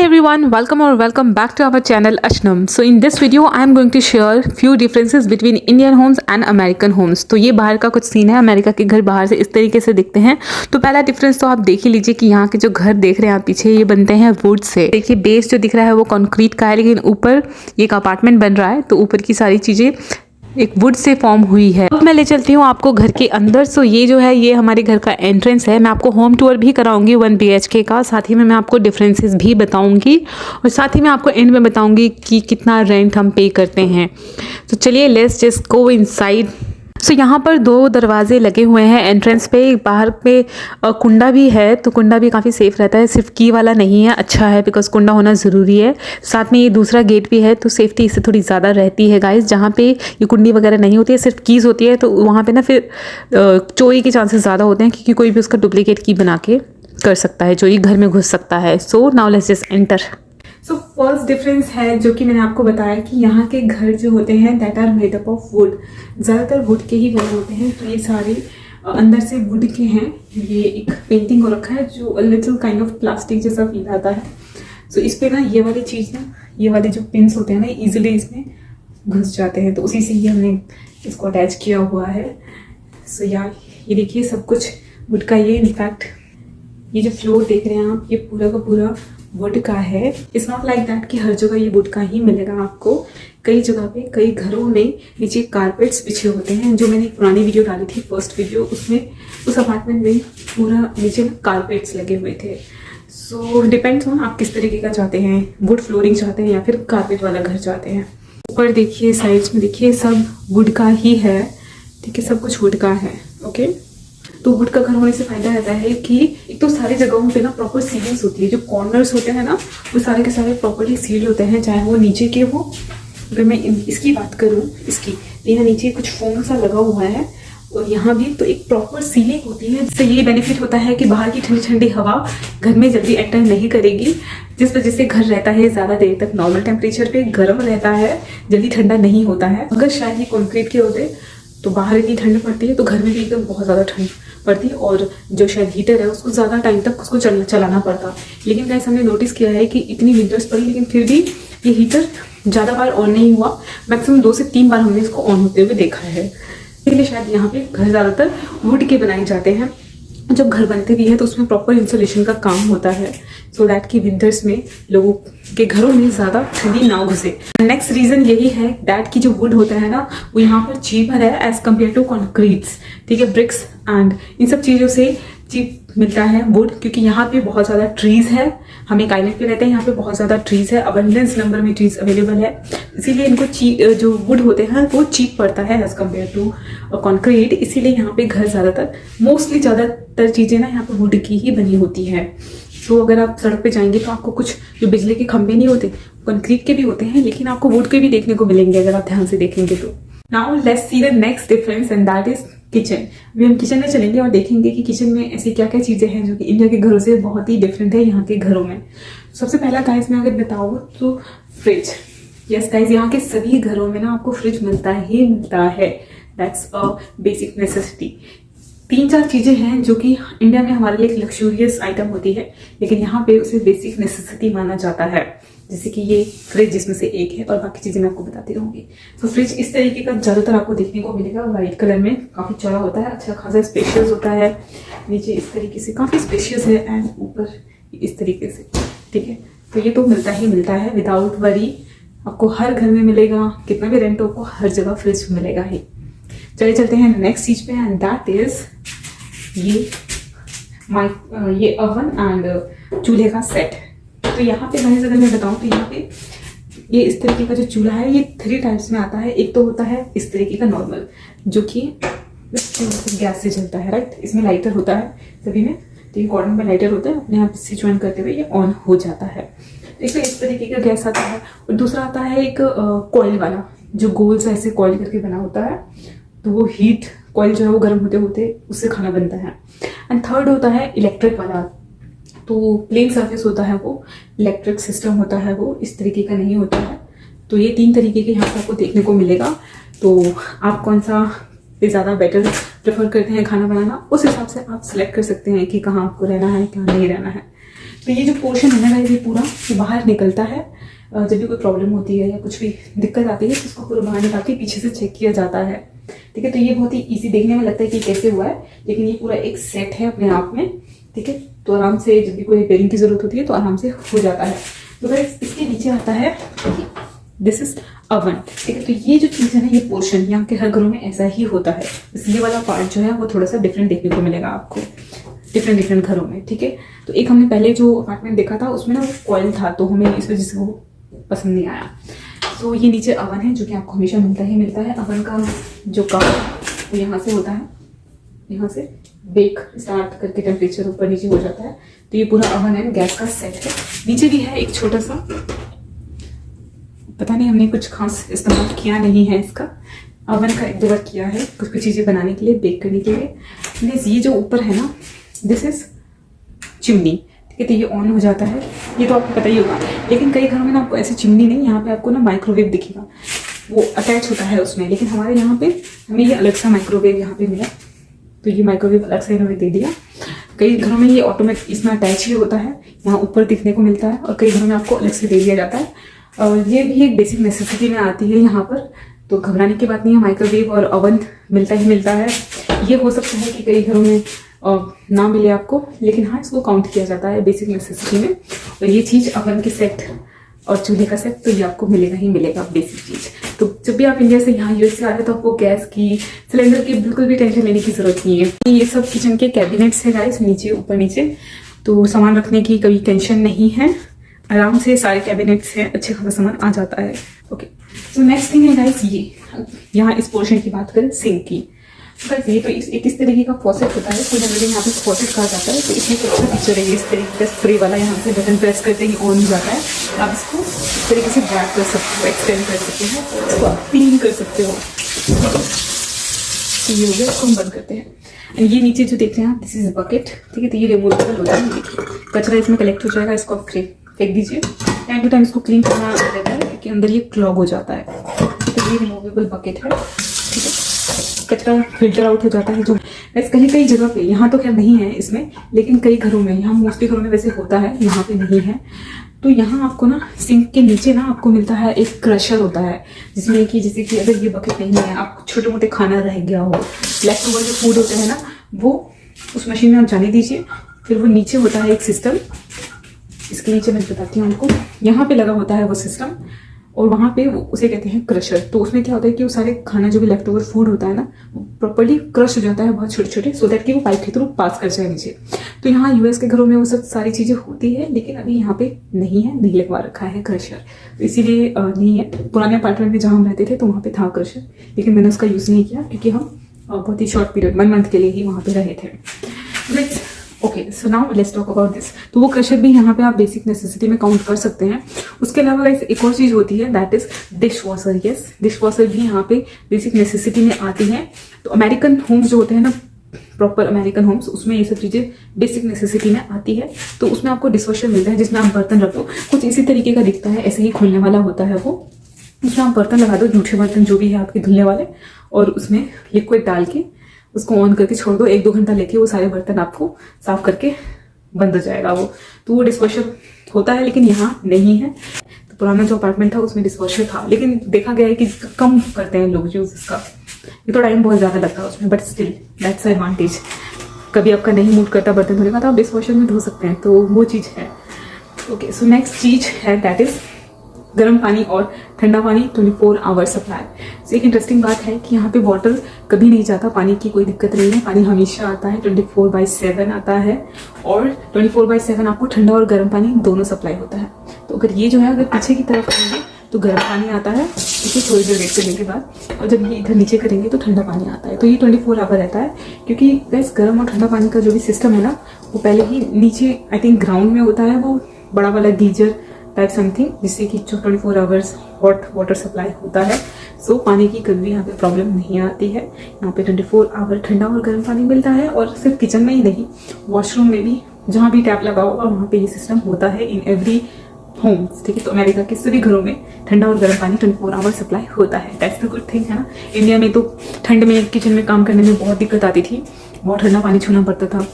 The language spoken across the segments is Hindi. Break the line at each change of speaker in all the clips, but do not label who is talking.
Hi everyone, welcome or welcome back to our channel Ashnam. So in this video I am going to share few differences between Indian homes and American homes. तो ये बाहर का कुछ सीन है, अमेरिका के घर बाहर से इस तरीके से दिखते हैं। तो पहला डिफरेंस तो आप देख ही लीजिए कि यहाँ के जो घर देख रहे हैं आप पीछे, ये बनते हैं वुड से। देखिए बेस जो दिख रहा है वो कंक्रीट का है, लेकिन ऊपर ये एक अपार्टमेंट बन रहा है तो ऊपर की सारी चीजें एक वुड से फॉर्म हुई है। अब मैं ले चलती हूँ आपको घर के अंदर। सो ये जो है ये हमारे घर का एंट्रेंस है। मैं आपको होम टूर भी कराऊंगी 1 BHK का, साथ ही में मैं आपको डिफरेंसेस भी बताऊंगी और साथ ही मैं आपको एंड में बताऊंगी कि कितना रेंट हम पे करते हैं। तो चलिए लेट्स जस्ट गो इनसाइड। सो यहाँ पर 2 दरवाजे लगे हुए हैं एंट्रेंस पे। बाहर पे कुंडा भी है, तो कुंडा भी काफ़ी सेफ रहता है, सिर्फ की वाला नहीं है, अच्छा है बिकॉज कुंडा होना ज़रूरी है। साथ में ये दूसरा गेट भी है तो सेफ्टी इससे थोड़ी ज़्यादा रहती है गाइस। जहाँ पे ये कुंडी वगैरह नहीं होती है, सिर्फ कीज़ होती है, तो वहाँ पे ना फिर चोरी के चांसेस ज़्यादा होते हैं क्योंकि कोई भी उसका डुप्लीकेट की बना के कर सकता है, चोरी घर में घुस सकता है। So now let's just enter. So first difference है जो कि मैंने आपको बताया कि यहाँ के घर जो होते हैं that are made up of wood, ज़्यादातर वुड के ही बने होते हैं। तो ये सारे अंदर से वुड के हैं। ये एक पेंटिंग हो रखा है जो लिटिल काइंड ऑफ प्लास्टिक जैसा फील आता है। सो इस पे ना ये वाली चीज़ ना, ये वाले जो पिन्स होते हैं ना, ईजिली इसमें घुस जाते हैं, तो उसी से ये हमने इसको अटैच किया हुआ है। सो यार ये देखिए सब कुछ वुड का। ये इनफैक्ट ये जो फ्लोर देख रहे हैं आप, ये पूरा का पूरा वुड का है। इट्स नॉट लाइक दैट कि हर जगह ये वुड का ही मिलेगा आपको। कई जगह पे, कई घरों में नीचे कारपेट्स बिछे होते हैं। जो मैंने एक पुरानी वीडियो डाली थी, फर्स्ट वीडियो, उसमें उस अपार्टमेंट में पूरा नीचे कारपेट्स लगे हुए थे। सो डिपेंड्स ऑन आप किस तरीके का चाहते हैं, वुड फ्लोरिंग चाहते हैं या फिर कारपेट वाला घर चाहते हैं। ऊपर देखिए, साइड्स में देखिए, सब वुड का ही है, ठीक है, सब कुछ वुड का है। ओके, तो वुड का घर होने से फायदा रहता है कि एक तो सारी जगहों पे ना प्रॉपर सीलिंग्स होती है। जो कॉर्नर्स होते हैं ना वो सारे के सारे प्रॉपर्ली सील्ड होते हैं, चाहे वो नीचे के हो। अगर मैं इसकी बात करूँ, इसकी यहाँ नीचे कुछ फोम सा लगा हुआ है और यहाँ भी तो एक प्रॉपर सीलिंग होती है, जिससे ये बेनिफिट होता है कि बाहर की ठंडी ठंडी हवा घर में जल्दी एंटर नहीं करेगी, जिस वजह से घर रहता है ज़्यादा देर तक नॉर्मल टेम्परेचर पे, गर्म रहता है, जल्दी ठंडा नहीं होता है। अगर शायद ये कॉन्क्रीट के होते तो बाहर इतनी ठंड पड़ती है तो घर में भी एकदम बहुत ज़्यादा ठंड पड़ती है और जो शायद हीटर है उसको ज़्यादा टाइम तक उसको चलाना पड़ता। लेकिन गाइस हमने नोटिस किया है कि इतनी विंटर्स पड़ी लेकिन फिर भी ये हीटर ज़्यादा बार ऑन नहीं हुआ। मैक्सिमम 2 से 3 बार हमने इसको ऑन होते हुए देखा है। इसलिए शायद यहाँ पे घर ज़्यादातर वुड के बनाए जाते हैं। जब घर बनते भी है तो उसमें प्रॉपर इंसुलेशन का काम होता है, सो दैट कि विंटर्स में लोगों के घरों में ज़्यादा ठंडी ना घुसे। नेक्स्ट रीज़न यही है दैट कि जो वुड होता है ना वो यहाँ पर चीपर है एज कम्पेयर टू कॉन्क्रीट्स, ठीक है, ब्रिक्स एंड इन सब चीज़ों से चीप मिलता है वुड, क्योंकि यहाँ पे बहुत ज़्यादा ट्रीज़ है। हम एक आइलैंड पे रहते हैं, यहाँ पे बहुत ज़्यादा ट्रीज़ है, अबंडेंस नंबर में ट्रीज़ अवेलेबल है, इसीलिए इनको जो वुड होते हैं वो चीप पड़ता है एज कम्पेयर टू कॉन्क्रीट। इसीलिए यहाँ पे घर ज़्यादातर मोस्टली ज़्यादातर चीज़ें ना यहाँ पे वुड की ही बनी होती है। तो अगर आप सड़क पे जाएंगे तो आपको कुछ जो बिजली के खंभे नहीं होते, कंक्रीट के भी होते हैं, लेकिन आपको वुड के भी देखने को मिलेंगे अगर आप ध्यान से देखेंगे तो। Now let's see the next difference and that is kitchen. अभी हम किचन में चलेंगे और देखेंगे कि किचन में ऐसी क्या क्या चीज़ें हैं जो कि इंडिया के घरों से बहुत ही डिफरेंट है यहाँ के घरों में। सबसे पहला गाइस मैं अगर बताऊँ तो फ्रिज। यस गाइस, यहाँ के सभी घरों में ना आपको फ्रिज मिलता ही मिलता है, दैट्स अ बेसिक नेसेसिटी। 3-4 चीज़ें हैं जो कि इंडिया में हमारे लिए एक लग्जूरियस आइटम होती है, लेकिन यहाँ पे उसे बेसिक नेसेसिटी माना जाता है, जैसे कि ये फ्रिज जिसमें से एक है, और बाकी चीज़ें मैं आपको बताती रहूँगी। तो फ्रिज इस तरीके का ज़्यादातर आपको देखने को मिलेगा, वाइट कलर में, काफ़ी चौड़ा होता है, अच्छा खासा स्पेशियस होता है। नीचे इस तरीके से काफ़ी स्पेशियस है एंड ऊपर इस तरीके से, ठीक है। तो ये तो मिलता ही मिलता है विदाउट वरी, आपको हर घर में मिलेगा, कितना भी रेंट हो आपको हर जगह फ्रिज मिलेगा ही। चलिए चलते हैं नेक्स्ट चीज पे एंड दैट इज ये ओवन एंड चूल्हे का सेट। तो यहाँ पे मैंने अगर मैं बताऊँ तो यहाँ पे ये इस तरीके का जो चूल्हा है ये 3 टाइप्स में आता है। एक तो होता है इस तरीके का नॉर्मल, जो कि गैस से चलता है, राइट। इसमें लाइटर होता है सभी में, तो ये कॉर्नर में लाइटर होता है, अपने आप स्विच ऑन करते हुए ये ऑन हो जाता है। तो इसमें इस तरीके का गैस आता है। और दूसरा आता है एक कॉइल वाला, जो गोल सा ऐसे कॉइल करके बना होता है, तो वो हीट कॉइल जो है वो गर्म होते होते उससे खाना बनता है। एंड थर्ड होता है इलेक्ट्रिक वाला, तो प्लेन सरफेस होता है वो, इलेक्ट्रिक सिस्टम होता है वो, इस तरीके का नहीं होता है। तो ये 3 तरीके के यहाँ पर आपको देखने को मिलेगा। तो आप कौन सा पे ज़्यादा बेटर प्रेफर करते हैं खाना बनाना, उस हिसाब से आप सिलेक्ट कर सकते हैं कि कहाँ आपको रहना है, कहाँ नहीं रहना है। तो ये जो पोर्शन है ना गाइस, ये पूरा बाहर निकलता है जब भी कोई प्रॉब्लम होती है या कुछ भी दिक्कत आती है तो इसको पूरा बाहर निकाल के पीछे से चेक किया जाता है। ठीक है, तो ये बहुत ही ईजी देखने में लगता है कि कैसे हुआ है, लेकिन ये पूरा एक सेट है अपने आप में। ठीक है, तो आराम से जब भी कोई रिपेयरिंग की जरूरत होती है तो आराम से हो जाता है। तो गाइस इसके नीचे आता है दिस इज अवन। ठीक है, तो ये जो चीज़ है ना, ये पोर्शन यहाँ के हर घरों में ऐसा ही होता है। इसलिए वाला पार्ट जो है वो थोड़ा सा डिफरेंट देखने को मिलेगा आपको डिफरेंट घरों में। ठीक है, तो एक हमने पहले जो अपार्टमेंट देखा था उसमें ना वो कॉइल था, तो हमें इस वजह से वो पसंद नहीं आया। तो ये नीचे अवन है जो कि आपको हमेशा मिलता है। अवन का जो काम वो यहाँ से होता है, यहाँ से बेक स्टार्ट करके टेम्परेचर ऊपर नीचे हो जाता है। तो ये पूरा अवन है, गैस का सेट है। नीचे भी है एक छोटा सा, पता नहीं हमने कुछ खास इस्तेमाल किया नहीं है इसका। अवन का एक दो बार किया है कुछ कुछ चीज़ें बनाने के लिए, बेक करने के लिए। ये जो ऊपर है ना, दिस इज चिमनी। ठीक है, तो ये ऑन हो जाता है, ये तो आपको पता ही होगा। लेकिन कई घरों में ना आपको ऐसे चिमनी नहीं, यहाँ पे आपको ना माइक्रोवेव दिखेगा, वो अटैच होता है उसमें। लेकिन हमारे यहाँ पे हमें ये अलग सा माइक्रोवेव यहाँ पे मिला, तो ये माइक्रोवेव अलग से इन्होंने दे दिया। कई घरों में ये ऑटोमेटिक इसमें अटैच ही होता है, यहाँ ऊपर दिखने को मिलता है, और कई घरों में आपको अलग से दे दिया जाता है। और ये भी एक बेसिक नेसेसिटी में आती है यहाँ पर, तो घबराने की बात नहीं है। माइक्रोवेव और ओवन मिलता ही मिलता है। ये हो सकता है कि कई घरों में ना मिले आपको, लेकिन हाँ इसको काउंट किया जाता है बेसिक नेसेसिटी में। और ये चीज़ अवन के सेट और चूल्हे का सेट तो ये आपको मिलेगा ही मिलेगा बेसिक चीज़। तो जब भी आप इंडिया से यहाँ यूएस से आ रहे हो तो आपको गैस की, सिलेंडर की बिल्कुल भी टेंशन लेने की जरूरत नहीं है। ये सब किचन के कैबिनेट्स है गाइस, नीचे ऊपर नीचे, तो सामान रखने की कभी टेंशन नहीं है। आराम से सारे कैबिनेट्स हैं, अच्छे खासा सामान आ जाता है। ओके, तो नेक्स्ट थिंग है गाइस, ये यहाँ इस पोर्शन की बात करें सिंक की, तो ये तो एक इस तरीके का फॉसेट होता है, तो जनरली यहाँ पे फॉसेट कहा जाता है। तो इसमें तो अच्छा फीचर है इस तरीके का स्प्रे वाला, यहाँ से बटन प्रेस करते ही ऑन हो जाता है। आप इसको इस तरीके से ड्रैग कर सकते हो, एक्सटेंड कर सकते हो, इसको आप क्लीन कर सकते हो। तो ये हो गया, इसको हम बंद करते हैं। एंड ये नीचे जो देख रहे हैं आप, दिस इज बकेट। ठीक है, तो ये रिमूवेबल होता है, कचरा इसमें कलेक्ट हो जाएगा, इसको आप फेंक दीजिए। टाइम टू टाइम इसको क्लीन करना रहता है क्योंकि अंदर ये क्लॉग हो जाता है। तो ये रिमूवेबल बकेट है। ठीक है, कचरा फिल्टर आउट हो जाता है। जो वैसे कई जगह पे, यहाँ तो खैर नहीं है इसमें, लेकिन कई घरों में, यहाँ मोस्टली घरों में वैसे होता है, यहाँ पे नहीं है। तो यहाँ आपको ना सिंक के नीचे ना आपको मिलता है एक क्रशर होता है, जिसमें कि जैसे कि अगर ये बकेट नहीं है, आप छोटे मोटे खाना रह गया हो, लेफ्ट ओवर जो फूड होता है ना, वो उस मशीन में आप जाने दीजिए। फिर वो नीचे होता है एक सिस्टम, इसके नीचे मैं बताती हूँ आपको, यहाँ पे लगा होता है वो सिस्टम, और वहाँ पे उसे कहते हैं क्रशर। तो उसमें क्या होता है कि वो सारे खाना जो भी लेफ्ट ओवर फूड होता है ना, वो प्रॉपर्ली क्रश हो जाता है बहुत छोटे छोटे, सो दैट कि वो पाइप के थ्रू पास कर जाए नीचे। तो यहाँ यूएस के घरों में वो सब सारी चीज़ें होती है, लेकिन अभी यहाँ पे नहीं है, नहीं लगवा रखा है क्रशर, तो इसीलिए नहीं है। पुराने अपार्टमेंट में जहाँ हम रहते थे तो वहाँ पे था क्रशर, लेकिन मैंने उसका यूज़ नहीं किया क्योंकि हम बहुत ही शॉर्ट पीरियड 1 मंथ के लिए ही वहाँ पे रहे थे। Okay, so now let's talk about this. तो वो क्रशर भी यहाँ पे आप बेसिक नेसेसिटी में काउंट कर सकते हैं। उसके अलावा एक और चीज़ होती है, that is dish washer. Yes, dish washer भी यहाँ पे बेसिक नेसेसिटी में आती है। तो अमेरिकन होम्स जो होते हैं ना, प्रॉपर अमेरिकन होम्स, उसमें ये सब चीज़ें बेसिक नेसेसिटी में आती है। तो उसमें आपको डिश वॉशर मिलता है जिसमें आप बर्तन रखो, कुछ इसी तरीके का दिखता है, ऐसे ही खुलने वाला होता है वो। उसमें आप बर्तन लगा दो, जूठे बर्तन जो भी है आपके धुलने वाले, और उसमें लिक्विड डाल के उसको ऑन करके छोड़ दो, 1-2 घंटा लेके वो सारे बर्तन आपको साफ करके बंद हो जाएगा वो। तो वो डिशवॉशर होता है, लेकिन यहाँ नहीं है। तो पुराना जो अपार्टमेंट था उसमें डिशवॉशर था, लेकिन देखा गया है कि कम करते हैं लोग यूज इसका। ये तो टाइम बहुत ज़्यादा लगता है उसमें, बट स्टिल दैट्स एडवांटेज। कभी आपका नहीं मूड करता बर्तन धोने का तो आप डिशवॉशर में धो सकते हैं, तो वो चीज़ है। ओके, सो नेक्स्ट चीज़ है दैट इज गर्म पानी और ठंडा पानी 24 आवर सप्लाई। तो एक इंटरेस्टिंग बात है कि यहाँ पे वाटर कभी नहीं जाता, पानी की कोई दिक्कत नहीं है, पानी हमेशा आता है, 24/7 आता है, और 24/7 आपको ठंडा और गर्म पानी दोनों सप्लाई होता है। तो अगर ये जो है, अगर पीछे की तरफ करेंगे तो गर्म पानी आता है, इसे थोड़ी देर वेट करने के बाद, और जब ये इधर नीचे करेंगे तो ठंडा पानी आता है। तो ये 24 आवर रहता है, क्योंकि गैस गर्म और ठंडा पानी का जो भी सिस्टम है ना, वो पहले ही नीचे आई थिंक ग्राउंड में होता है, वो बड़ा वाला गीजर टाइप समथिंग, जिससे कि 24 आवर्स हॉट वाटर सप्लाई होता है। सो पानी की कभी यहाँ पे प्रॉब्लम नहीं आती है। यहाँ पे 24 आवर ठंडा और गर्म पानी मिलता है, और सिर्फ किचन में ही नहीं, वॉशरूम में भी, जहाँ भी टैप लगा होगा वहाँ पे ये सिस्टम होता है इन एवरी होम्स। ठीक है, तो अमेरिका के सभी घरों में ठंडा और गर्म पानी 24 आवर सप्लाई होता है। दैट्स द गुड थिंग, है ना। इंडिया में तो ठंड में किचन में काम करने में बहुत दिक्कत आती थी, बहुत ठंडा पानी छूना पड़ता था,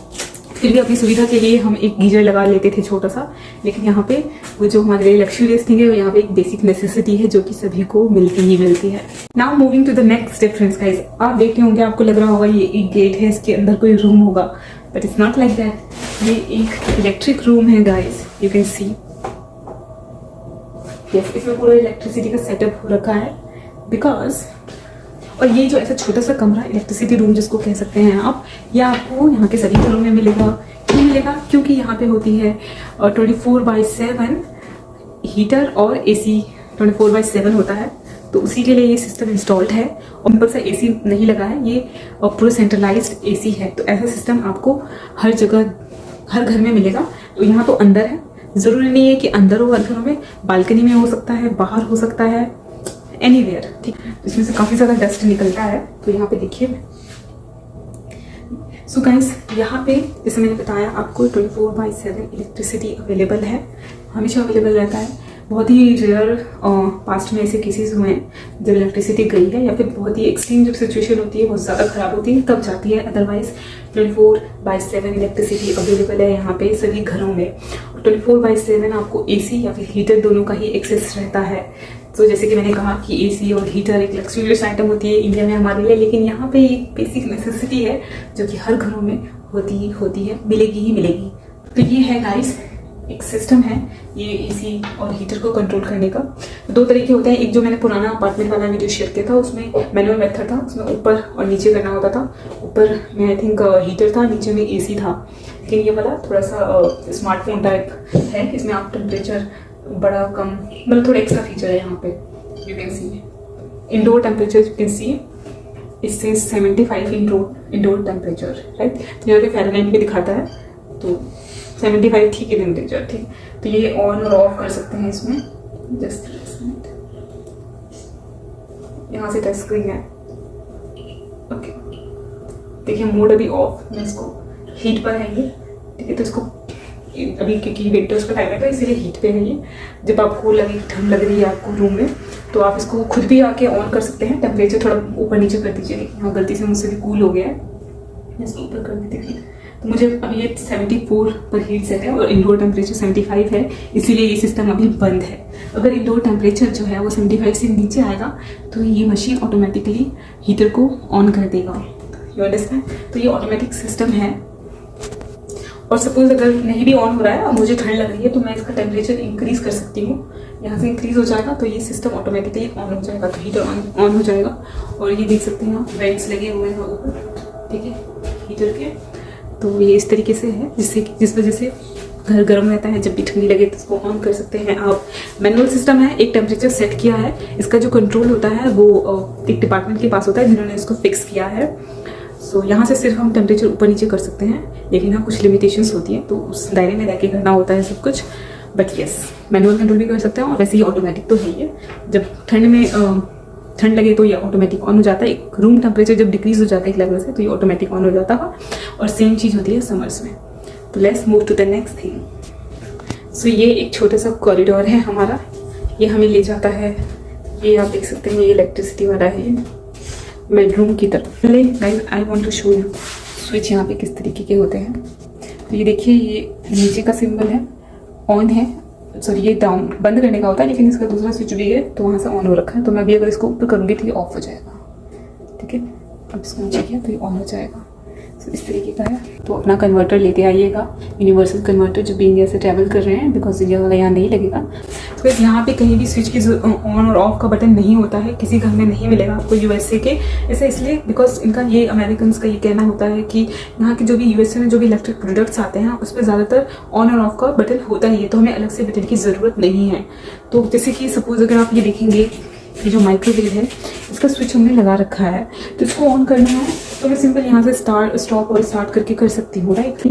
फिर भी अपनी सुविधा के लिए हम एक गीजर लगा लेते थे छोटा सा, लेकिन यहाँ पे वो जो हमारे लिए लग्जरियस थिंग है वो यहाँ पे एक बेसिक नेसेसिटी है जो कि सभी को मिलती ही मिलती है। Now moving to the next difference guys, आप देखते होंगे आपको लग रहा होगा ये एक गेट है, इसके अंदर कोई रूम होगा, but it's not like that. ये एक इलेक्ट्रिक रूम है guys, you can see. Yes, इसमें पूरा इलेक्ट्रिसिटी का सेटअप हो रखा है बिकॉज, और ये जो ऐसा छोटा सा कमरा इलेक्ट्रिसिटी रूम जिसको कह सकते हैं आप, ये आपको यहाँ के सभी घरों में मिलेगा। क्यों मिलेगा? क्योंकि यहाँ पे होती है 24/7 हीटर और एसी 24/7 होता है, तो उसी के लिए ये सिस्टम इंस्टॉल्ड है। और सिंपल सा एसी नहीं लगा है, ये पूरा सेंट्रलाइज्ड एसी है। तो ऐसा सिस्टम आपको हर जगह हर घर में मिलेगा। तो यहाँ तो अंदर है, ज़रूरी नहीं है कि अंदर हो, हर घरों में बालकनी में हो सकता है, बाहर हो सकता है, एनीवेयर, ठीक। इसमें से काफ़ी ज़्यादा डस्ट निकलता है। तो यहाँ पे देखिए, सो गाइस यहाँ पे जैसे मैंने बताया आपको 24/7 इलेक्ट्रिसिटी अवेलेबल है, हमेशा अवेलेबल रहता है। बहुत ही रेयर पास्ट में ऐसे केसेस हुए हैं जब इलेक्ट्रिसिटी गई है, या फिर बहुत ही एक्सट्रीम जब सिचुएशन होती है, बहुत ज़्यादा ख़राब होती है, तब जाती है। अदरवाइज 24/7 इलेक्ट्रिसिटी अवेलेबल है यहाँ पे सभी घरों में। 24/7 आपको एसी या फिर हीटर दोनों का ही एक्सेस रहता है। तो जैसे कि मैंने कहा कि एसी और हीटर एक लग्जरियस आइटम होती है इंडिया में हमारे लिए, लेकिन यहाँ पे एक बेसिक नेसेसिटी है जो कि हर घरों में होती है, मिलेगी ही मिलेगी। तो ये है गाइस, एक सिस्टम है ये एसी और हीटर को कंट्रोल करने का। दो तरीके होते हैं, एक जो मैंने पुराना अपार्टमेंट वाला वीडियो शेयर किया था उसमें मैनुअल मेथड था, उसमें ऊपर और नीचे करना होता था। ऊपर में आई थिंक हीटर था, नीचे में एसी था। लेकिन ये वाला थोड़ा सा स्मार्टफोन टाइप है, इसमें आप टेम्परेचर बड़ा कम, मतलब थोड़ा एक्स्ट्रा फीचर है यहाँ पे। You can see indoor temperature, you can see इससे 75 इंडोर टेम्परेचर, राइट। तो यहाँ पे फ़ारेनहाइट भी दिखाता है, तो 75 ठीक है टेम्परेचर, ठीक। तो ये ऑन और ऑफ कर सकते हैं इसमें, जस्ट यहाँ से टच स्क्रीन है। ओके, देखिए मोड अभी ऑफ, मैं इसको हीट पर है ये, ठीक है। तो इसको अभी क्योंकि विंटर्स का टाइम है तो इसीलिए हीट पे है ये। जब आपको लगे ठंड लग रही है आपको रूम में, तो आप इसको खुद भी आके ऑन कर सकते हैं। टेम्परेचर थोड़ा ऊपर नीचे कर दीजिए, लेकिन यहाँ गलती से मुझसे भी कूल हो गया है, इसको ऊपर कर देती हूँ। तो मुझे अभी ये 74 पर हीट सेट है और इंडोर टेम्परेचर 75 है, इसीलिए ये सिस्टम अभी बंद है। अगर इंडोर टेम्परेचर जो है वो 75 से नीचे आएगा तो ये मशीन ऑटोमेटिकली हीटर को ऑन कर देगा। You understand? तो ये ऑटोमेटिक सिस्टम है। और सपोज अगर नहीं भी ऑन हो रहा है और मुझे ठंड लग रही है तो मैं इसका टेम्परेचर इंक्रीज कर सकती हूँ, यहाँ से इंक्रीज हो जाएगा तो ये सिस्टम ऑटोमेटिकली ऑन हो जाएगा, तो हीटर ऑन हो जाएगा। और ये देख सकते हैं आप वेंट्स लगे हुए हैं ऊपर, ठीक है, हीटर के। तो ये इस तरीके से है जिस वजह से घर गर्म रहता है, जब भी ठंडी लगे तो इसको ऑन कर सकते हैं आप। मैनुअल सिस्टम है, एक टेम्परेचर सेट किया है, इसका जो कंट्रोल होता है वो एक डिपार्टमेंट के पास होता है जिन्होंने इसको फिक्स किया है। सो यहाँ से सिर्फ हम टेम्परेचर ऊपर नीचे कर सकते हैं, लेकिन हाँ कुछ लिमिटेशंस होती हैं, तो उस दायरे में रह के करना होता है सब कुछ। बट यस, मैनुअल कंट्रोल भी कर सकते हैं और वैसे ही ऑटोमेटिक तो है ही है। जब ठंड लगे तो ये ऑटोमेटिक ऑन हो जाता है। एक रूम टेम्परेचर जब डिक्रीज हो जाता है एक लेवल से तो ये ऑटोमेटिक ऑन हो जाता है। और सेम चीज़ होती है समर्स में। तो let's move to the next thing. So ये एक छोटा सा कॉरिडोर है हमारा, ये हमें ले जाता है, ये आप देख सकते हैं, ये इलेक्ट्रिसिटी वाला है, ये बेडरूम की तरफ। पहले guys I want to show you switch यहाँ पे किस तरीके के होते हैं। तो ये देखिए, ये नीचे का सिंबल है, ऑन है, सॉरी ये डाउन बंद करने का होता है, लेकिन इसका दूसरा स्विच भी है तो वहाँ से ऑन हो रखा है। तो मैं अभी अगर इसको ऊपर करूँगी तो ये ऑफ हो जाएगा, ठीक है। अब इसको नीचे किया तो ये ऑन हो जाएगा। तो इस तरीके का है। तो अपना कन्वर्टर लेते आइएगा, यूनिवर्सल कन्वर्टर, जब भी इंडिया से ट्रैवल कर रहे हैं, बिकॉज इंडिया वाला यहाँ नहीं लगेगा। तो यहाँ पे कहीं भी स्विच की ऑन और ऑफ का बटन नहीं होता है, किसी घर में नहीं मिलेगा आपको यूएसए के। ऐसा इसलिए बिकॉज इनका ये अमेरिकन का ये कहना होता है कि यहाँ के जो भी यूएसए में जो भी इलेक्ट्रिक प्रोडक्ट्स आते हैं उस पर ज़्यादातर ऑन और ऑफ का बटन होता ही है, तो हमें अलग से बटन की ज़रूरत नहीं है। तो जैसे कि सपोज अगर आप ये देखेंगे, ये जो माइक्रोवेव है इसका स्विच हमने लगा रखा है, तो इसको ऑन करना है तो मैं सिंपल यहाँ से स्टॉप और स्टार्ट करके कर सकती हूँ, राइट।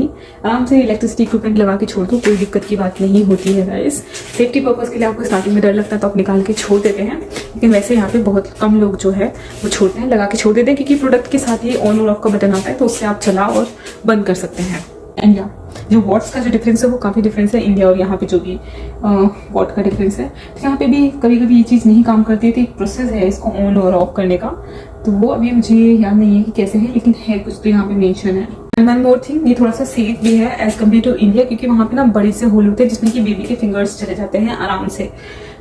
आराम से इलेक्ट्रिसिटी इक्विपमेंट लगा के छोड़ दो, कोई दिक्कत की बात नहीं होती है गाइस। सेफ्टी पर्पज़ के लिए आपको स्टार्टिंग में डर लगता है तो आप निकाल के छोड़ देते हैं, लेकिन वैसे यहाँ पे बहुत कम लोग जो है वो छोड़ते हैं, लगा के छोड़ देते हैं, क्योंकि प्रोडक्ट के साथ ये ऑन और ऑफ का बटन आता है, तो उससे आप चला और बंद कर सकते हैं। एंड या जो वॉट्स का जो डिफरेंस है वो काफ़ी डिफरेंस है इंडिया और यहाँ पे जो भी वॉट का डिफरेंस है। तो यहाँ पे भी कभी कभी ये चीज़ नहीं काम करती है, तो एक प्रोसेस है इसको ऑन और ऑफ करने का, तो वो अभी मुझे याद नहीं है कि कैसे है, लेकिन है कुछ तो यहाँ पे मेंशन है। एंड वन मोर थिंग, ये थोड़ा सा सेफ भी है एज कम्पेयर टू इंडिया, क्योंकि वहाँ पे ना बड़े से होल होते हैं जिसमें कि बेबी के फिंगर्स चले जाते हैं आराम से।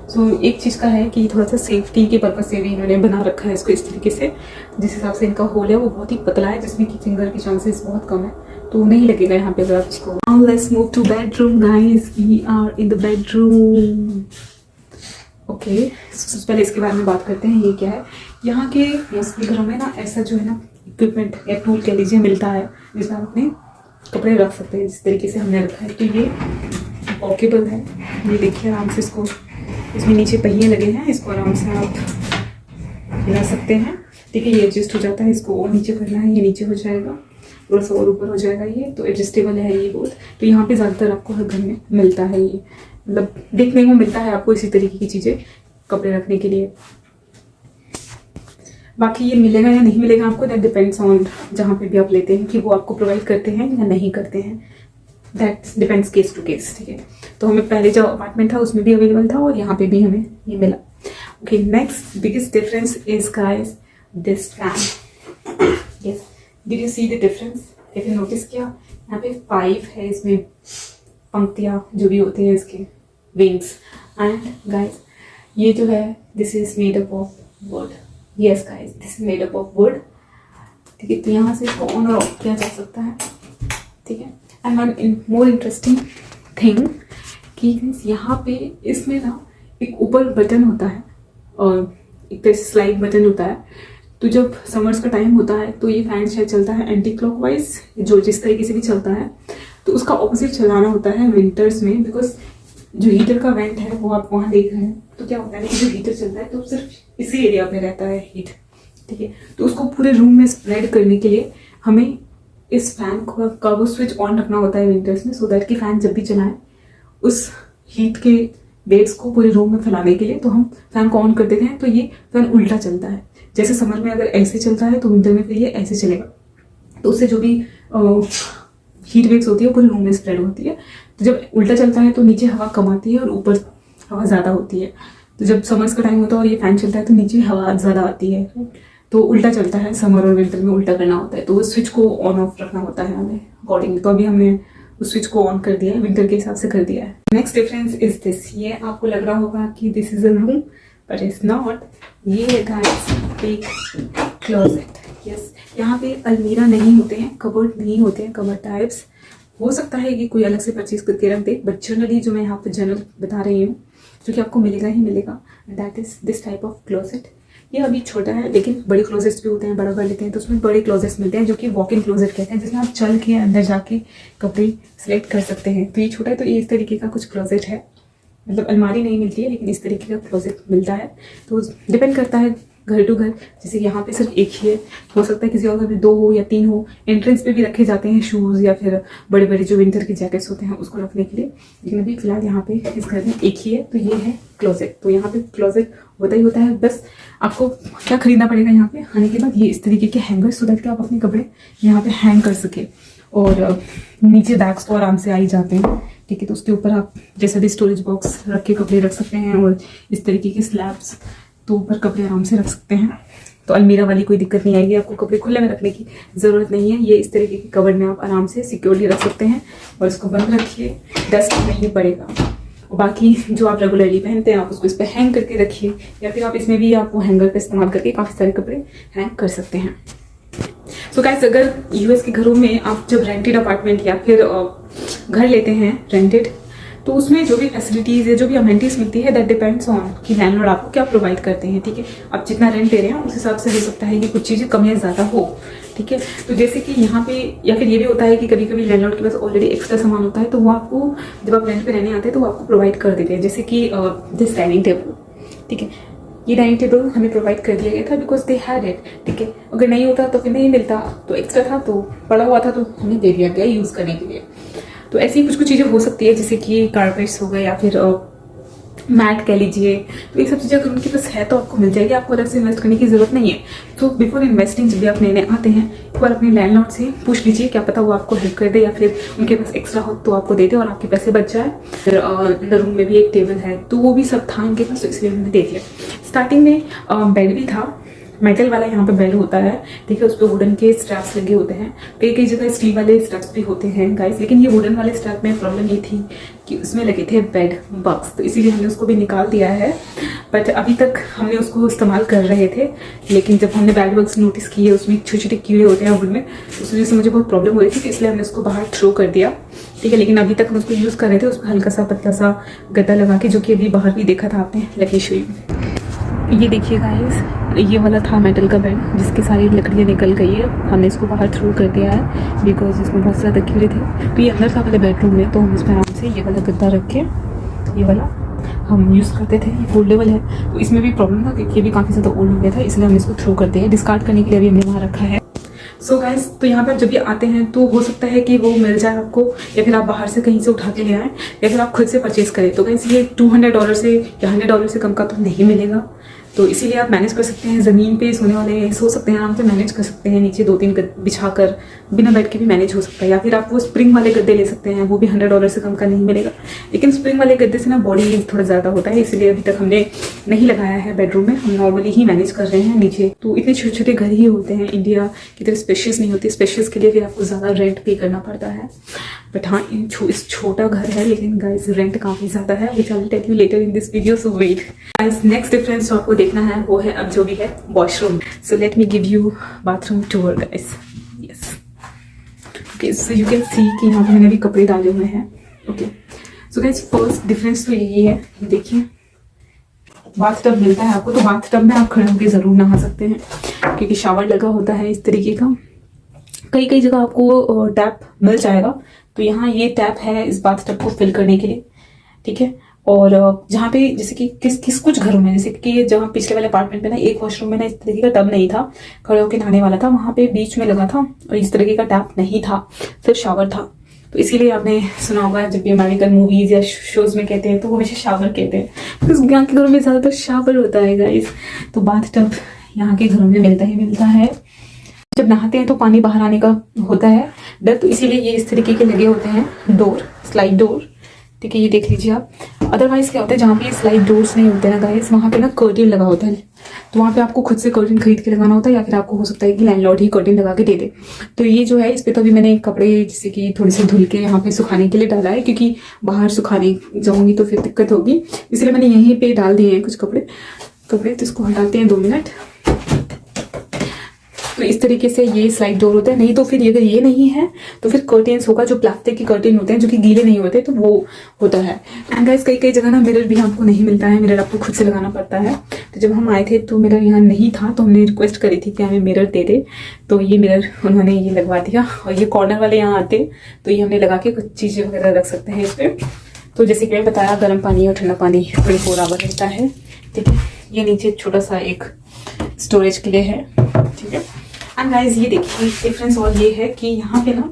सो एक चीज़ का है कि थोड़ा सा सेफ्टी के पर्पज से भी इन्होंने बना रखा है इसको इस तरीके से। जिस हिसाब से इनका होल है वो बहुत ही पतला है, जिसमें कि फिंगर के चांसेस बहुत कम है, तो नहीं लगेगा यहाँ पे अगर आप इसको। Now let's move to bedroom guys, we are in the bedroom. Okay, सबसे पहले इसके बारे में बात करते हैं। ये क्या है, यहाँ के मोस्टली घरों में ना ऐसा जो है ना इक्विपमेंट या टूल कह लीजिए मिलता है जिसमें आप अपने कपड़े रख सकते हैं, जिस तरीके से हमने रखा है। तो ये वॉकेबल है, ये देखिए आराम से इसको, इसमें नीचे पहिए लगे हैं, इसको आराम से आप हिला सकते हैं। ठीक है, ये एडजस्ट हो जाता है, इसको और नीचे करना है ये नीचे हो जाएगा, थोड़ा सा और ऊपर हो जाएगा। ये तो एडजस्टेबल है ये बहुत। तो यहाँ पे ज़्यादातर आपको हर घर में मिलता है, ये मतलब देखने को मिलता है आपको इसी तरीके की चीज़ें कपड़े रखने के लिए। बाकी ये मिलेगा या नहीं मिलेगा आपको, दैट डिपेंड्स ऑन जहाँ पे भी आप लेते हैं कि वो आपको प्रोवाइड करते हैं या नहीं करते हैं, that depends case to case. ठीक है, तो हमें पहले जो अपार्टमेंट था उसमें भी अवेलेबल था और यहाँ पे भी हमें ये मिला। Okay, next biggest difference is guys this fan. Yes, did you see the difference? देखिए, नोटिस किया यहाँ पे 5 है इसमें पंक्तियाँ जो भी होते हैं इसके विंग्स। एंड गाइस ये जो है this is made up of would. Yes guys, this is made up of would. ठीक है, तो यहाँ से इसको ऑन और ऑफ किया जा सकता है। ठीक है, and one more interesting thing कि यहाँ पे इसमें ना एक ऊपर बटन होता है और एक तरह से स्लाइड बटन होता है। तो जब समर्स का टाइम होता है तो ये फैन शायद चलता है एंटी क्लॉकवाइज, जो जिस तरीके से भी चलता है, तो उसका ऑपोजिट चलाना होता है विंटर्स में, बिकॉज जो हीटर का वेंट है वो आप वहाँ देख रहे हैं। तो क्या होता है कि जो हीटर चलता है तो सिर्फ इसी एरिया में रहता है हीट। ठीक है, तो उसको पूरे रूम में स्प्रेड करने के लिए हमें इस फैन का वो स्विच ऑन रखना होता है विंटर्स में, सो दैट कि फैन जब भी चलाएं उस हीट के वेव्स को पूरे रूम में फैलाने के लिए तो हम फैन को ऑन कर देते हैं। तो ये फैन उल्टा चलता है, जैसे समर में अगर ऐसे चलता है तो विंटर में फिर ये ऐसे चलेगा। तो उससे जो भी हीट वेव्स होती है वो पूरे रूम में स्प्रेड होती है। तो जब उल्टा चलता है तो नीचे हवा कम आती है और ऊपर हवा ज़्यादा होती है। तो जब समर्स का टाइम होता है और ये फैन चलता है तो नीचे हवा ज़्यादा आती है। तो उल्टा चलता है, समर और विंटर में उल्टा करना होता है। तो उस स्विच को ऑन ऑफ रखना होता है हमें अकॉर्डिंग। तो अभी हमने उस स्विच को ऑन कर दिया है, विंटर के हिसाब से कर दिया है। Next difference is this. ये आपको लग रहा होगा कि this is a room, but it's not. ये है गाइस एक क्लोजेट। यस, यहाँ पे अलमीरा नहीं होते हैं, कबर्ड नहीं होते हैं, कबर्ड टाइप्स। हो सकता है कि कोई अलग से परचेज करके रख दे, बट जनरली जो मैं यहाँ पे जनरल बता रही हूँ जो कि आपको मिलेगा ही मिलेगा, that is this type of closet. ये अभी छोटा है, लेकिन बड़े क्लोजेट्स भी होते हैं, बड़ा कर लेते हैं तो उसमें बड़े क्लोजेट्स मिलते हैं जो कि वॉक इन क्लोजेट कहते हैं, जिसमें आप चल के अंदर जाके कपड़े सिलेक्ट कर सकते हैं। तो ये छोटा है, तो ये इस तरीके का कुछ क्लोजेट है, मतलब अलमारी नहीं मिलती है लेकिन इस तरीके का क्लोजेट मिलता है। तो डिपेंड करता है घर टू घर, जैसे यहाँ पे सिर्फ एक ही है, हो सकता है किसी और घर में 2 हो या 3 हो। एंट्रेंस पे भी रखे जाते हैं शूज़ या फिर बड़े बड़े जो विंटर के जैकेट्स होते हैं उसको रखने के लिए, लेकिन अभी फिलहाल यहाँ पे इस घर में एक ही है। तो ये है क्लोजेट। तो यहाँ पे क्लोजेट होता ही होता है। बस आपको क्या खरीदना पड़ेगा यहाँ पे आने के बाद, ये इस तरीके के हैंगर, सो दैट कि आप अपने कपड़े यहाँ पे हैंग कर सके। और नीचे बैग्स तो आराम से आ ही जाते हैं। ठीक है, तो उसके ऊपर आप जैसे भी स्टोरेज बॉक्स रख के कपड़े रख सकते हैं, और इस तरीके के स्लैब्स तो ऊपर कपड़े आराम से रख सकते हैं। तो अलमीरा वाली कोई दिक्कत नहीं आएगी, आपको कपड़े खुले में रखने की ज़रूरत नहीं है। ये इस तरीके के कवर में आप आराम से सिक्योरली रख सकते हैं, और इसको बंद रखिए, डस्ट नहीं पड़ेगा। और बाकी जो आप रेगुलरली पहनते हैं आप उसको इस पर हैंग करके रखिए, या फिर आप इसमें भी आपको हैंगर का इस्तेमाल करके काफ़ी सारे कपड़े हैंग कर सकते हैं। सो गाइस, अगर यूएस के घरों में आप जब रेंटेड अपार्टमेंट या फिर घर लेते हैं रेंटेड, तो उसमें जो भी फैसिलिटीज़ है, जो भी अमेनिटीज़ मिलती है, दैट डिपेंड्स ऑन कि लैंडलॉर्ड आपको क्या प्रोवाइड करते हैं। ठीक है, आप जितना रेंट दे रहे हैं उस हिसाब से हो सकता है कि कुछ चीज़ें कम या ज़्यादा हो। ठीक है, तो जैसे कि यहाँ पे, या फिर ये भी होता है कि कभी कभी लैंडलॉर्ड के पास ऑलरेडी एक्स्ट्रा सामान होता है, तो वो आपको जब आप रेंट पे रहने आते हैं तो वो आपको प्रोवाइड कर देते हैं। जैसे कि दिस डाइनिंग टेबल। ठीक है, ये डाइनिंग टेबल हमें प्रोवाइड कर दिया गया था बिकॉज दे हैड इट। ठीक है, अगर नहीं होता तो फिर नहीं मिलता, तो एक्स्ट्रा था तो पड़ा हुआ था तो हमें दे दिया गया यूज़ करने के लिए। तो ऐसी कुछ कुछ चीज़ें हो सकती है, जैसे कि कारपेट्स हो गए या फिर मैट कह लीजिए। तो ये सब चीज़ें अगर उनके पास है तो आपको मिल जाएगी, आपको अलग से इन्वेस्ट करने की ज़रूरत नहीं है। तो बिफोर इन्वेस्टिंग जब भी आप नए आते हैं, एक बार अपने लैंडलॉर्ड से पूछ लीजिए, क्या पता वो आपको हेल्प कर दे, या फिर उनके पास एक्स्ट्रा हो तो आपको दे दे और आपके पैसे बच जाए। फिर अंदर रूम में भी एक टेबल है, तो वो भी सब था उनके पास, तो इसलिए उन्होंने दे दिया। स्टार्टिंग में बेड भी था, मेटल वाला यहाँ पे बेड होता है, ठीक है। उस पर वुडन के स्ट्रैप्स लगे होते हैं, कई कई जगह स्टील वाले स्ट्रैप्स भी होते हैं गाइस, लेकिन ये वुडन वाले स्ट्रैप में प्रॉब्लम ये थी कि उसमें लगे थे बेड बग्स, तो इसीलिए हमने उसको भी निकाल दिया है। बट अभी तक हमने उसको इस्तेमाल कर रहे थे, लेकिन जब हमने बेड बग्स नोटिस किए उसमें छोटे छोटे कीड़े होते हैं वुड में, तो उस वजह से मुझे बहुत प्रॉब्लम हो रही थी, तो इसलिए हमने उसको बाहर थ्रो कर दिया, ठीक है। लेकिन अभी तक हम उसको यूज़ कर रहे थे, उस पर हल्का सा पतला सा गद्दा लगा के, जो कि अभी बाहर भी देखा था आपने, लगी शुई। ये देखिए गाइस, ये वाला था मेटल का बेड जिसकी सारी लकड़ियाँ निकल गई है, हमने इसको बाहर थ्रो कर दिया है बिकॉज इसमें बहुत ज़्यादा कीड़े थे। तो ये अंदर था वाले बेडरूम में, तो हम इसमें आराम से ये वाला गद्दा रख के, ये वाला हम यूज़ करते थे। ये फोल्डेबल है, तो इसमें भी प्रॉब्लम था क्योंकि ये भी काफ़ी ज़्यादा ओल्ड हो गया था, इसलिए हमने इसको थ्रो कर दिया है। डिस्कार्ड करने के लिए अभी हमने वहाँ रखा है। सो गाइस, तो यहाँ पर जब भी आते हैं तो हो सकता है कि वो मिल जाए आपको, या फिर आप बाहर से कहीं से उठा के ले आएँ, या फिर आप खुद से परचेज करें। तो गाइस ये $200 से या $100 से कम का तो नहीं मिलेगा, तो इसीलिए आप मैनेज कर सकते हैं। ज़मीन पे सोने वाले सो सकते हैं, आराम से मैनेज कर सकते हैं, नीचे 2-3 बिछा कर बिना बेड के भी मैनेज हो सकता है। या फिर आप वो स्प्रिंग वाले गद्दे ले सकते हैं, वो भी $100 से कम का नहीं मिलेगा, लेकिन स्प्रिंग वाले गद्दे से ना बॉडी थोड़ा ज़्यादा होता है, इसलिए अभी तक हमने नहीं लगाया है बेडरूम में। हम नॉर्मली ही मैनेज कर रहे हैं नीचे। तो इतने छोटे छोटे घर ही होते हैं, इंडिया की तरह स्पेशियस नहीं होती, स्पेशियस के लिए फिर आपको ज़्यादा रेंट पे करना पड़ता है। बट हाँ, इस छोटा घर है, लेकिन गाइस रेंट काफ़ी ज़्यादा है, which I will tell you later in this video, so wait. Guys next difference जो आपको देखना है वो है अब जो भी है washroom. So let me give you bathroom tour guys. Yes, okay, so you can see कि यहाँ पे मैंने भी कपड़े डाले हुए हैं। Okay, so guys first difference तो यही है, देखिए बाथ टब मिलता है आपको, तो बाथ टब में आप खड़े होकर ज़रूर नहा सकते हैं क्योंकि शावर लगा होता है इस तरीके का। कई कई जगह आपको टैप मिल जाएगा, तो यहाँ ये टैप है इस बाथ टब को फिल करने के लिए, ठीक है। और जहाँ पे जैसे कि किस कुछ घरों में, जैसे कि जहाँ पिछले वाले अपार्टमेंट में ना एक वॉशरूम में ना इस तरीके का टब नहीं था, खड़े होकर नहाने वाला था, वहाँ पे बीच में लगा था और इस तरीके का टैप नहीं था, सिर्फ शावर था। तो इसीलिए आपने सुना होगा जब भी अमेरिकन मूवीज या शोज में कहते हैं तो वो हमेशा शावर कहते हैं, तो यहाँ के घरों में ज़्यादातर शावर होता है गाइस। तो बाथ टब यहाँ के घरों में मिलता ही मिलता है। जब नहाते हैं तो पानी बाहर आने का होता है डर, तो इसीलिए ये इस तरीके के लगे होते हैं डोर, स्लाइड डोर, ठीक है। ये देख लीजिए आप। अदरवाइज क्या होता है, जहाँ पे स्लाइड डोर्स नहीं होते ना गाइस, वहाँ पे ना कर्टेन लगा होता है, तो वहाँ पे आपको खुद से कर्टेन खरीद के लगाना होता है, या फिर आपको हो सकता है कि लैंडलॉर्ड ही कर्टेन लगा के दे दे। तो ये जो है इस पे तो अभी मैंने कपड़े जैसे कि थोड़े से धुल के यहाँ पे सुखाने के लिए डाला है, क्योंकि बाहर सुखाने जाऊंगी तो फिर दिक्कत होगी, इसलिए मैंने यहीं पे डाल दिए हैं कुछ कपड़े। तो इसको हटाते हैं 2 मिनट। तो इस तरीके से ये स्लाइड डोर होता है। नहीं तो फिर अगर ये नहीं है तो फिर कर्टेन्स होगा, जो प्लास्टिक के कर्टेन होते हैं जो कि गीले नहीं होते, तो वो होता है। एंड गाइस कई कई जगह ना मिरर भी आपको नहीं मिलता है, मिरर आपको खुद से लगाना पड़ता है। तो जब हम आए थे तो मिरर यहाँ नहीं था, तो हमने रिक्वेस्ट करी थी कि हमें मिरर दे दे, तो ये मिरर उन्होंने ये लगवा दिया। और ये कॉर्नर वाले यहाँ आते तो ये हमने लगा के कुछ चीज़ें वगैरह रख सकते हैं इस पर। तो जैसे कि मैंने बताया गर्म पानी और ठंडा पानी 24 आवर रहता है, ठीक है। ये नीचे छोटा सा एक स्टोरेज के लिए है, ठीक है। एंड गाइस ये देखिए डिफरेंस और ये है कि यहाँ पे ना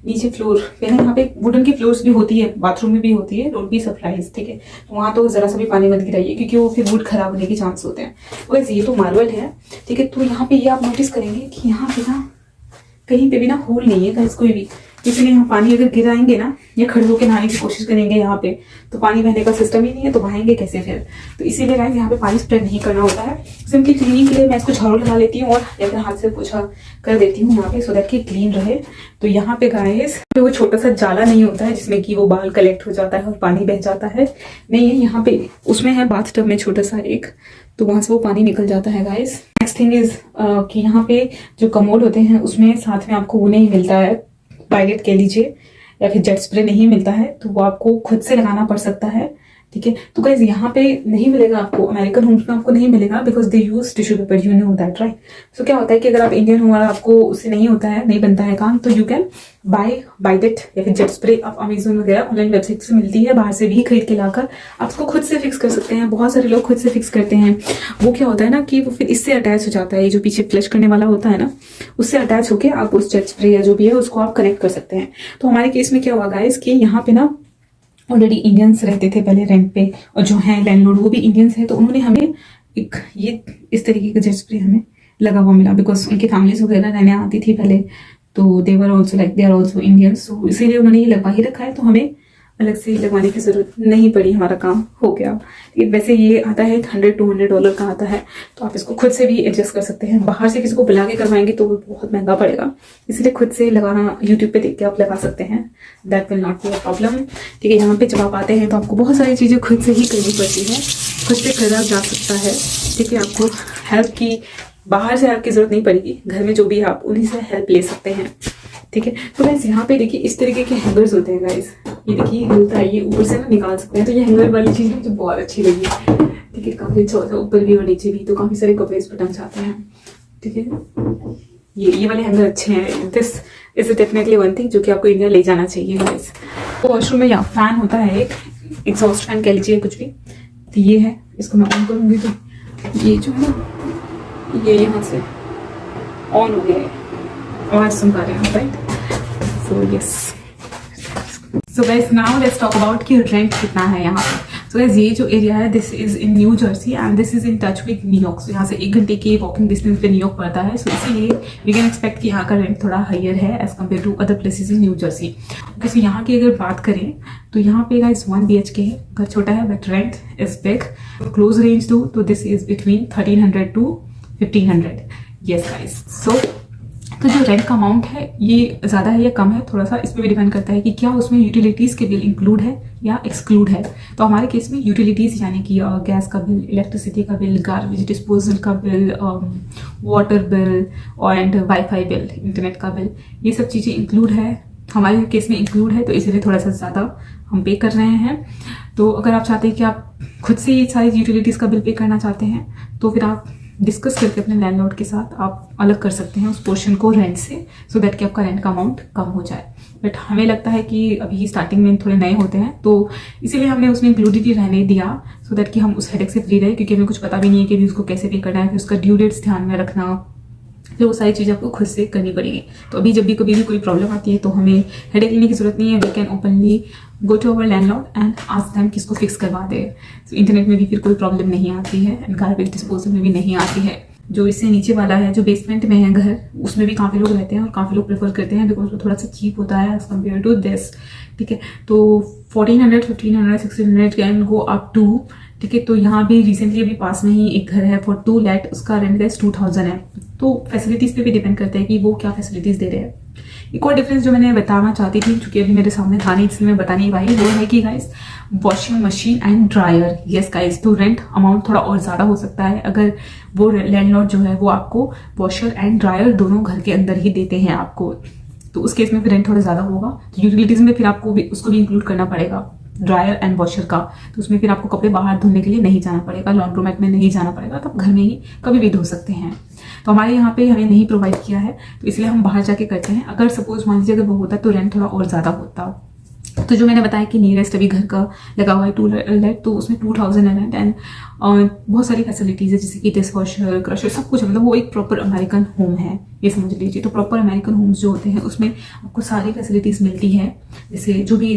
नीचे फ्लोर पे ना यहाँ पे वुडन की फ्लोर्स भी होती है, बाथरूम में भी होती है, डोंट बी सरप्राइज, ठीक है। तो वहाँ तो जरा सा भी पानी मत गिराइए क्योंकि वो फिर वुड खराब होने के चांस होते हैं। वैसे ये तो मार्बल है, ठीक है। तो यहाँ पे ये आप नोटिस करेंगे कि यहाँ पे ना कहीं पे भी ना होल नहीं है गाइस, कोई भी, इसलिए यहाँ पानी अगर गिराएंगे ना या खड़े होकर नहाने की कोशिश करेंगे यहाँ पे, तो पानी बहने का सिस्टम ही नहीं है, तो बहाएंगे कैसे फिर। तो इसीलिए गाइस यहाँ पे पानी स्प्रे नहीं करना होता है। सिंपली क्लीनिंग के लिए मैं इसको झाड़ू लगा लेती हूँ और या फिर हाथ से पोछा कर देती हूँ यहाँ पे, सो दैट कि क्लीन रहे। तो यहाँ पे गाइस वो छोटा सा जाला नहीं होता है जिसमें कि वो बाल कलेक्ट हो जाता है और पानी बह जाता है, नहीं है। यहाँ पे उसमें है बाथ टब में छोटा सा एक, तो वहां से वो पानी निकल जाता है गाइस। नेक्स्ट थिंग इज कि यहाँ पे जो कमोड होते हैं उसमें साथ में आपको वो नहीं मिलता है, पायलट कह लीजिए, या फिर जेट स्प्रे नहीं मिलता है, तो वो आपको खुद से लगाना पड़ सकता है, ठीक है। तो गाइस यहाँ पे नहीं मिलेगा आपको, अमेरिकन होम्स में आपको नहीं मिलेगा because they use tissue paper, you know that right. So क्या होता है कि अगर आप इंडियन हो और आपको उससे नहीं होता है, नहीं बनता है काम, तो यू कैन बाय दैट या फिर जेट स्प्रे। आप अमेजोन वगैरह ऑनलाइन वेबसाइट से मिलती है, बाहर से भी खरीद के लाकर आप उसको खुद से फिक्स कर सकते हैं। बहुत सारे लोग खुद से फिक्स करते हैं। वो क्या होता है ना कि वो फिर इससे अटैच हो जाता है, ये जो पीछे फ्लश करने वाला होता है ना, उससे अटैच होकर आप उस जेट स्प्रे या जो भी है उसको आप कनेक्ट कर सकते हैं। तो हमारे केस में क्या हुआ गाइस कि यहाँ पे ना ऑलरेडी इंडियंस रहते थे पहले रेंट पे, और जो है लैंडलॉर्ड वो भी इंडियंस है, तो उन्होंने हमें एक ये इस तरीके का जेट स्प्रे हमें लगा हुआ मिला, बिकॉज उनकी फैमिलीज वगैरह रहने आती थी पहले, तो दे आर ऑल्सो इंडियंस, तो इसीलिए उन्होंने ये लगवा ही रखा है। तो हमें अलग से लगवाने की ज़रूरत नहीं पड़ी, हमारा काम हो गया। ये वैसे ये आता है $100-200 का आता है, तो आप इसको खुद से भी एडजस्ट कर सकते हैं। बाहर से किसी को बुला के करवाएंगे तो वो बहुत महंगा पड़ेगा, इसलिए खुद से लगाना यूट्यूब पे देख के आप लगा सकते हैं। That will not be a problem. ठीक है, यहाँ पे जब आप आते हैं तो आपको बहुत सारी चीज़ें खुद से ही करनी पड़ती है, खुद से करा जा सकता है। ठीक है, आपको हेल्प की, बाहर से हेल्प की जरूरत नहीं पड़ेगी, घर में जो भी है आप उन्हीं से हेल्प ले सकते हैं। ठीक है, तो गाइस यहाँ पे देखिए इस तरीके के हैंगर्स होते हैं गाइस, ये देखिए हिलता है, ये ऊपर से ना निकाल सकते हैं। तो ये हैंगर वाली चीज़ मुझे बहुत अच्छी लगी। ठीक है, काफ़ी अच्छा होता है, ऊपर भी और नीचे भी, तो काफ़ी सारे कपड़े इस पर टंग जाते हैं। ठीक है, ये वाले हैंगर अच्छे हैं। This is definitely one thing जो कि आपको इंडिया ले जाना चाहिए गाइस। तो वॉशरूम में यहाँ फैन होता है, एक एग्जॉस्ट फैन कह लीजिए कुछ भी। तो ये है, इसको मैं ऑन करूँगी तो ये जो है ना, ये यहाँ से ऑन हो गया है, आवाज सुन पा रहे हैं right. So yes, so guys now let's talk about कि रेंट कितना है यहाँ पे। सो गाइस ये जो एरिया है this is in New Jersey and this is in touch with New York. So यहाँ से 1 घंटे की वॉकिंग डिस्टेंस पे न्यूयॉर्क पड़ता है। सो इसीलिए वी कैन एक्सपेक्ट कि यहाँ का रेंट थोड़ा हायर है as compared to other places in New Jersey. Okay, so यहाँ की अगर बात करें तो यहाँ पे गाइस 1 BHK है, घर छोटा है but rent is big. Close range दो तो this is between 1300 to 1500। Yes guys, so तो जो रेंट का अमाउंट है ये ज़्यादा है या कम है, थोड़ा सा इस पर भी डिपेंड करता है कि क्या उसमें यूटिलिटीज़ के बिल इंक्लूड है या एक्सक्लूड है। तो हमारे केस में यूटिलिटीज़ यानी कि गैस का बिल, इलेक्ट्रिसिटी का बिल, गार्बेज डिस्पोजल का bill, water bill and wifi bill, internet का बिल, ये सब चीज़ें इंक्लूड है, हमारे केस में इंक्लूड है। तो इसलिए थोड़ा सा ज़्यादा हम पे कर रहे हैं। तो अगर आप चाहते हैं कि आप खुद से ये सारी यूटिलिटीज़ का बिल पे करना चाहते हैं तो फिर आप डिस्कस करके अपने लैंडलॉर्ड के साथ आप अलग कर सकते हैं उस पोर्शन को रेंट से, सो दैट कि आपका रेंट का अमाउंट कम हो जाए। बट हमें लगता है कि अभी स्टार्टिंग में थोड़े नए होते हैं तो इसीलिए हमने उसमें इंक्लूडेड ही रहने दिया, सो दैट कि हम उस हेडेक से फ्री रहे, क्योंकि हमें कुछ पता भी नहीं है कि अभी उसको कैसे पे करना है, फिर उसका ड्यू डेट्स ध्यान में रखना, फिर वो सारी चीज़ें आपको खुद से करनी पड़ेगी। तो अभी जब भी कभी भी कोई प्रॉब्लम आती है तो हमें हेडेक लेने की जरूरत नहीं है। We can openly go to our landlord and ask them किसको फिक्स करवा दे। तो इंटरनेट में भी फिर कोई प्रॉब्लम नहीं आती है एंड गार्बेज डिस्पोजल में भी नहीं आती है। जो इससे नीचे वाला है, जो बेसमेंट में है घर, उसमें भी काफ़ी लोग रहते हैं और काफ़ी लोग प्रेफर करते हैं बिकॉज वो थोड़ा सा चीप होता है एज कम्पेयर टू दिस। ठीक है, तो 1400, 1500, 1600 कैन गो अप टू। ठीक है, तो यहाँ भी रिसेंटली अभी पास में ही एक घर है फॉर 2 लाख, उसका रेंट गाइस 2000 है। तो फैसिलिटीज़ पे भी डिपेंड करता है कि वो क्या फैसिलिटीज़ दे रहे हैं। एक और डिफरेंस जो मैंने बताना चाहती थी, चूंकि अभी मेरे सामने था नहीं इसलिए मैं बताने वाली, वो है कि guys washing machine and dryer. Yes guys, तो रेंट अमाउंट थोड़ा और ज़्यादा हो सकता है अगर वो लैंडलॉर्ड जो है वो आपको वॉशर एंड ड्रायर दोनों घर के अंदर ही देते हैं आपको, तो उस केस में फिर रेंट थोड़ा ज़्यादा होगा। तो यूटिलिटीज़ में फिर आपको भी उसको भी इंक्लूड करना पड़ेगा, ड्रायर एंड वॉशर का। तो उसमें फिर आपको कपड़े बाहर धोने के लिए नहीं जाना पड़ेगा, लॉन्ड्रोमैट में नहीं जाना पड़ेगा, तो आप घर में ही कभी भी धो सकते हैं। तो हमारे यहाँ पे हमें नहीं प्रोवाइड किया है, तो इसलिए हम बाहर जाके करते हैं। अगर सपोज मान लीजिए अगर वो होता तो रेंट थोड़ा और ज़्यादा होता। तो जो मैंने बताया कि नियरेस्ट अभी घर का लगा हुआ है 2 लाख, तो उसमें 2000 है रेंट एंड बहुत सारी फैसिलिटीज़ है जैसे कि डिश वॉशर, क्रशर, सब कुछ। मतलब वो एक प्रॉपर अमेरिकन होम है, ये समझ लीजिए। तो प्रॉपर अमेरिकन होम्स जो होते हैं उसमें आपको सारी फैसिलिटीज़ मिलती है, जैसे जो भी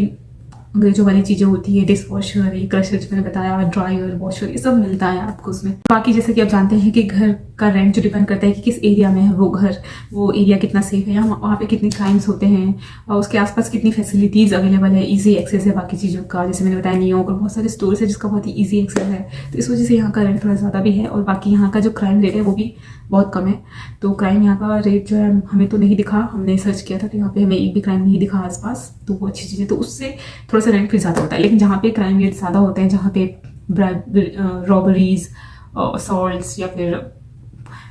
अंग्रेजों वाली चीज़ें होती है, डिश वॉशर, ये क्रशर जो मैंने बताया, ड्रायर, वॉशर, ये सब मिलता है आपको उसमें। बाकी जैसे कि आप जानते हैं कि घर का रेंट जो डिपेंड करता है कि किस एरिया में है वो घर, वो एरिया कितना सेफ है, वहाँ पे कितने क्राइम्स होते हैं और उसके आसपास कितनी फैसिलिटीज़ अवेलेबल है, ईजी एक्सेस है बाकी चीज़ों का। जैसे मैंने बताया न्यूयॉर्क और बहुत सारे स्टोर्स है जिसका बहुत ही ईजी एक्सेस है, तो इस वजह से यहाँ का रेंट थोड़ा ज़्यादा भी है। और बाकी यहाँ का जो क्राइम रेट है वो भी बहुत कम है। तो क्राइम यहाँ का रेट जो है हमें तो नहीं दिखा, हमने सर्च किया था तो यहाँ पे हमें एक भी क्राइम नहीं दिखा आसपास, तो वो अच्छी चीज़ है। तो उससे थोड़ा सा रेंट फिर ज़्यादा होता है। लेकिन जहाँ पे क्राइम रेट ज़्यादा होते हैं, जहाँ पे रॉबरीज, असॉल्ट्स या फिर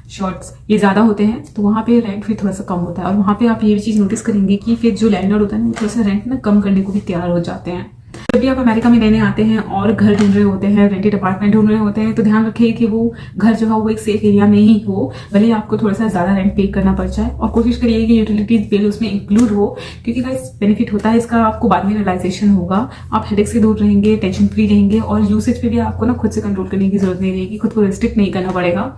शॉर्ट्स ये ज़्यादा होते हैं, तो वहाँ पे रेंट फिर थोड़ा सा कम होता है। और वहाँ पे आप ये भी चीज़ नोटिस करेंगे कि फिर जो लैंडलॉर्ड होता है ना वो थोड़ा सा रेंट ना कम करने को भी तैयार हो जाते हैं। जब भी आप अमेरिका में रहने आते हैं और घर ढूंढ रहे होते हैं, रेंटेड अपार्टमेंट ढूंढ रहे होते हैं, तो ध्यान रखिए कि वो घर जो है वो एक सेफ एरिया में ही हो, भले आपको थोड़ा सा ज़्यादा रेंट पे करना पड़ जाए। और कोशिश करिए कि यूटिलिटीज बिल उसमें इंक्लूड हो, क्योंकि गाइस बेनिफिट होता है इसका, आपको बाद में रियलाइजेशन होगा, आप हेडेक से दूर रहेंगे, टेंशन फ्री रहेंगे और यूसेज पे भी आपको ना खुद से कंट्रोल करने की जरूरत नहीं रहेगी, खुद को रिस्ट्रिक्ट नहीं करना पड़ेगा।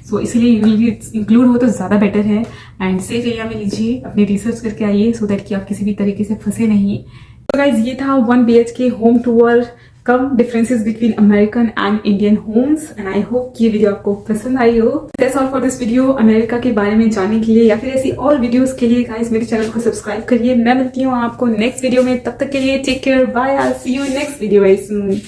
सो इसलिए इंक्लूड हो तो ज़्यादा बेटर है एंड सेफ एरिया में लीजिए, अपनी रिसर्च करके आइए सो दैट कि आप किसी भी तरीके से फंसे नहीं। तो गाइज ये था 1 BHK home tour come differences between American and Indian homes and I hope ये वीडियो आपको पसंद आई हो। That's all for this video. America के बारे में जानने के लिए या फिर ऐसी और वीडियोस के लिए गाइस मेरे चैनल को सब्सक्राइब करिए। मैं मिलती हूँ आपको नेक्स्ट वीडियो में, तब तक के लिए take care, bye, I will see you in next video very soon.